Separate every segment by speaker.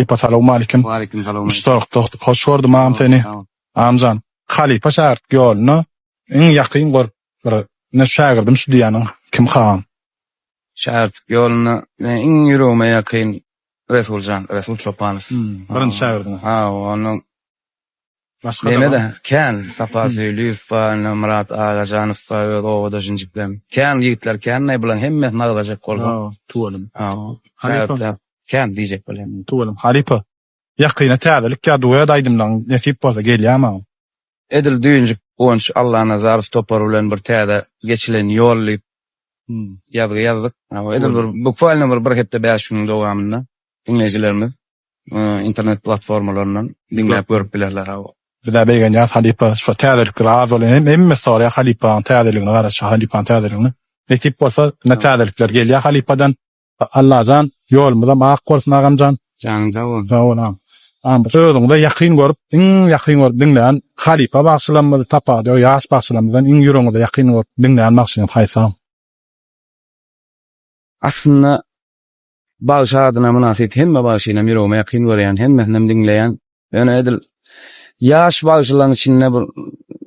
Speaker 1: Assalamu alaykum.
Speaker 2: Waleyküm selam.
Speaker 1: Müştarak dostuk, hoş gördüm ağam seni. Ağamcan, Halipa şägird ýoluna iň ýakyn bir ne şägirdim şu diýanyň kim hagam?
Speaker 2: Şägird ýoluna iň ýüregime ýakyn Resul Çopanow.
Speaker 1: Birinji şägirdiň.
Speaker 2: Onuň
Speaker 1: Başga
Speaker 2: Demede kän Sapa Söýlüýew we Murat Agajanow we Owada jinjiklem. Kän ýigitler kän ne bilen hemme nagdajak boldy.
Speaker 1: Tuwalym.
Speaker 2: Halipa kän diýjek bilen.
Speaker 1: Tuwalym. Halipa. Ýakyna täzelik ýa-duýa daýdymlaň nesip bolsa gelýärmi?
Speaker 2: Edil düýünjik gonç Allahyna zarf topar bilen bir täze geçilen ýollyp ýazdyk. Edil bir bukvalny bir hepde 5 güniň dowamynda dinleýijilerimiz internet platformalaryndan dinläp görüp bilerler.
Speaker 1: Bida beýgen ýa Halipa şu täzelik raz bolan hemme soraýa Halipa täzeligini garaşy Halipa täzeligini. Nesip bolsa ne täzelikler gelýär Halipadan. Allahjan ýolumyza mak bolsun agamjan.
Speaker 2: Jaňyň sag
Speaker 1: Sağ özüňde ýakyn görüp, ýakyn görüp dinleýän Halipa bagşylanmazy tapady, o ýaş bagşylanmazydan ýüregiňde ýakyn görüp dinleýän bagşyny haýsam.
Speaker 2: Aslında bagşy adyna münasip hemme bagşyna ýüregime ýakyn görýän, hemme dinleýän, ýöne edil ýaş bagşylaryň içinde bir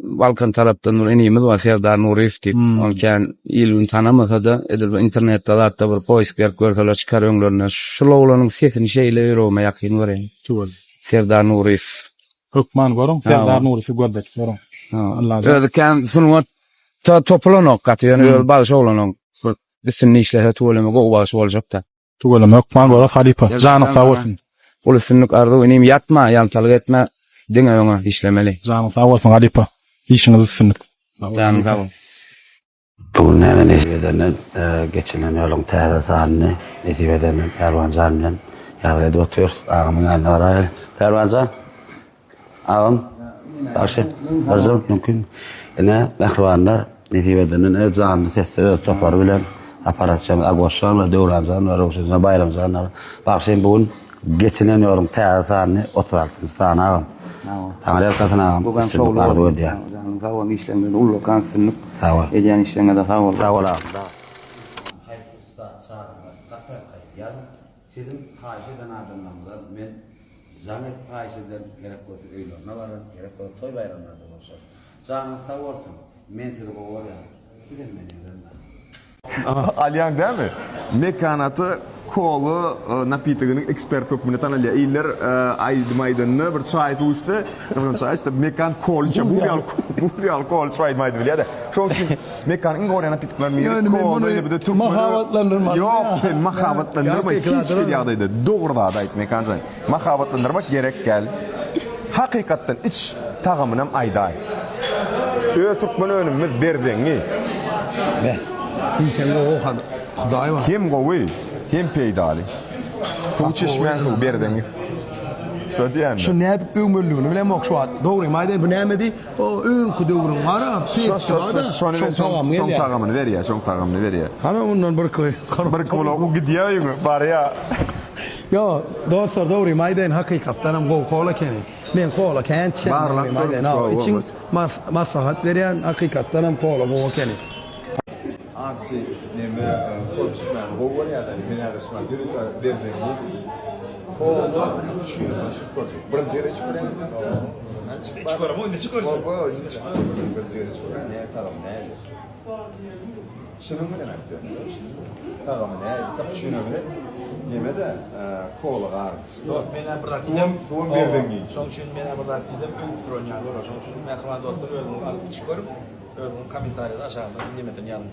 Speaker 2: Balkan tarapdan bir enimiz var Serdar Nuriýew diýip, ol kän ýylyny tanamasa da edil internetde da bir poýsk berip görseler çykar öňlerine şular olanyň sesini şeýle ýüregime ýakyn görýän. Serdar Nuriýew.
Speaker 1: Hukman görüň, Serdar Nuriýew gördük görüň. Allah.
Speaker 2: Öňde kän sunuwa toplanok gatýan öl bagşy olanyň bisinni işlehe tuwalama gowaş boljak da.
Speaker 1: Tuwalama hukman görüň Halipa. Janyň sag bolsun.
Speaker 2: Ol üstünlük ardy inim ýatma, ýantalyk etme, diňe öňe işlemeli.
Speaker 1: Janyň sag bolsun Halipa. İşiniz üstünlük.
Speaker 2: Janyň sag bolsun.
Speaker 3: Bugün näme nesibeden geçilen ýoluň täze sanyny nesibeden Perwanjan bilen ýagdaýda oturýar. Ağamyň ýanyna barýar. Perwanjan. Ağam. Başy. Hazır mümkin. Ene ähwanlar nesibeden öz janyny sesle topar bilen aparatçam agwaşlarla döwranjan we roşyna bayramjanlar. Başy bugün geçilen ýoluň täze sanyny oturardyň sana ağam. Taňra ýatkasana ağam.
Speaker 2: Bugün şowlar diýär. Sağ ol, işlemden ullu kansınlık.
Speaker 3: Sağ ol.
Speaker 2: Edýän işlerine de sağ ol.
Speaker 3: Sağ ol. Sizin haýşydan adamlardan men zanet haýşydan gerek bolsa öýlerine baran, gerek bolsa toy bayramlarda bolsa. Zanyň sag bolsun. Men sizi gowaýar. Sizin meni
Speaker 4: Alyan değil mi? Mekanatı kolu napitiginin ekspert köpüne tanılıyor. İller aydımaydanını bir çay tuştu. İşte mekan kol için bu bir alkol çay maydı biliyor da. Şu için mekan ingorya napitikler miydi? Kol öyle bir de Türk
Speaker 5: mahavatlandırmak.
Speaker 4: Yok, mahavatlandırmak hiçbir yerdeydi. Doğru da adayt mekan sen. Mahavatlandırmak gerek gel. Hakikaten iç tağımınam ayday. Türkmen önümüz berzengi.
Speaker 5: Ne? İnsanlar o Hudaý var.
Speaker 4: Kim gowy? Kim peýdali? Bu çeşmen bu berden. Söýdýän.
Speaker 5: Şu nädip öňmerligini bilen okşat. Dogry maýdan bu nämedi? O öňkü döwrüň gara.
Speaker 4: Şoň tagamyny berýär, şoň tagamyny berýär.
Speaker 5: Hana ondan bir köy.
Speaker 4: Bir kola o gidýär bar ya.
Speaker 5: Yo, dostlar dogry maýdan hakykatdan hem gowy kene. Men kola kent maýdan. Için maslahat berýän hakykatdan hem gowy kene.
Speaker 6: Anzi neme konuşman govar ya da bina resma diyor ki derzengi kola şunu çıkıyor. Birinci yere çıkıyor. Çıkıyor mu? Ne çıkıyor? Birinci yere çıkıyor. Ne tamam ne? Şunu mu demek? Tamam ne? Cappuccino bile yemede kola var.
Speaker 7: Yok, mena bıraktım.
Speaker 4: Bu derzengi.
Speaker 7: Şoň üçin mena bıraktım. Öňtürýär bar. Şoň üçin men hawada oturuyorum. Alyp çıkarıp öňüň kommentarýada aşağıda nimetin ýany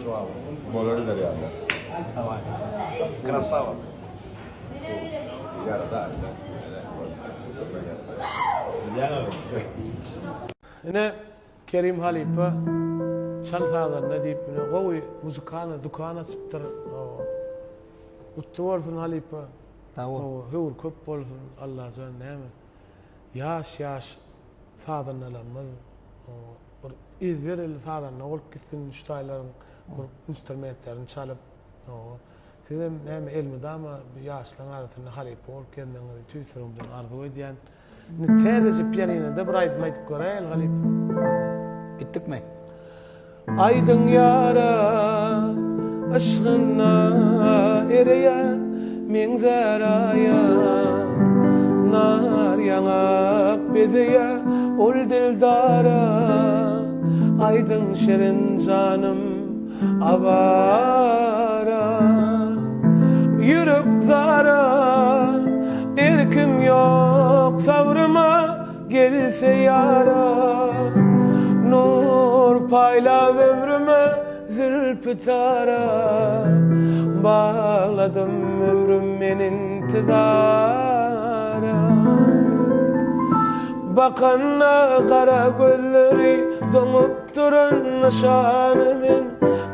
Speaker 7: jogap.
Speaker 4: Bolary der ýa-da.
Speaker 7: Tamam. Krasava.
Speaker 8: Ine Kerim Halipa çalsadan ne diýip gowy muzykany dukana çypdyr. Utworsun Halipa. Tamam. Howur köp bolsun Allah jan näme. Ýaş sadanlarymyz bir izbereli sadanlar olup gitsin şutaýlaryň instrumentlerini çalyp sizem näme elmidama ýaşlaryň arasynda Halipa bolup kendiňizi tüýsürümden arzu edýän. Täzece pianinoda bir aýdym aýdyp göreýin Halipa.
Speaker 7: Gitdikmi?
Speaker 8: Aydın yara aşkına ereyen min zaraya yanak biziye ol dildara aydın şerin canım avara yürük zara erkim yok savrıma gelse yara nur payla ömrüme zülfü tara bağladım ömrüm menin tidara bakanna kara gözleri donup duran nişanımın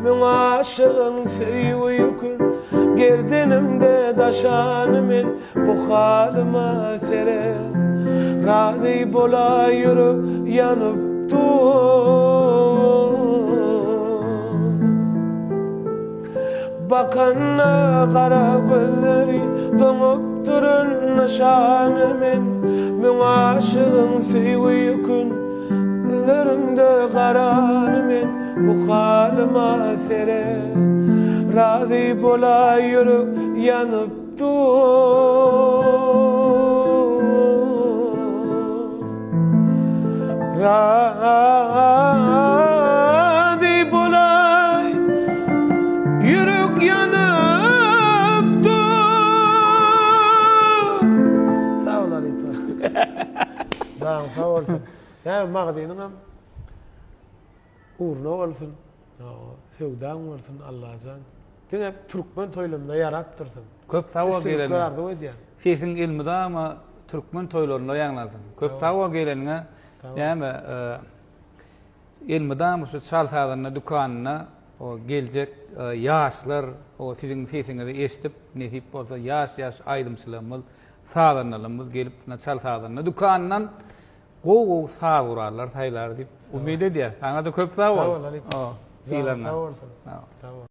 Speaker 8: men aşığın seyvi yükün gerdenimde daşanımın bu halıma sere razı bola yürü yanıp dur bakanna kara gözleri donup durun nişanımın men aşığın seyvi yükün ellerinde karanımın bu halıma sere razı bola yürü yanıp dur razı bolay yürük yanıp dur. Sağ ol Ali. Sağ ol. Ya mağdinin am uğruna olsun. Sevdan olsun Allah'tan. Dine Türkmen toylumda yarattırsın.
Speaker 9: Köp sağ geleni.
Speaker 8: Yardım et ya.
Speaker 9: Sesin ilmida ama Türkmen toylarında ýanglarsın. Köp sağ geleniňe ýa-ni ilmida şu çal sagyna dukanyna o geljek ýaşlar o siziň sesiňizi eşitip nesip bolsa ýaş aýdymçylarymyz sadanlarymyz gelip çal sagyna dukanynan gow sağ urarlar taýlar dip umid edýär. Saňa da köp sağ ol.
Speaker 8: Sağ ol Ali.
Speaker 9: Sağ ol.
Speaker 8: Sağ ol.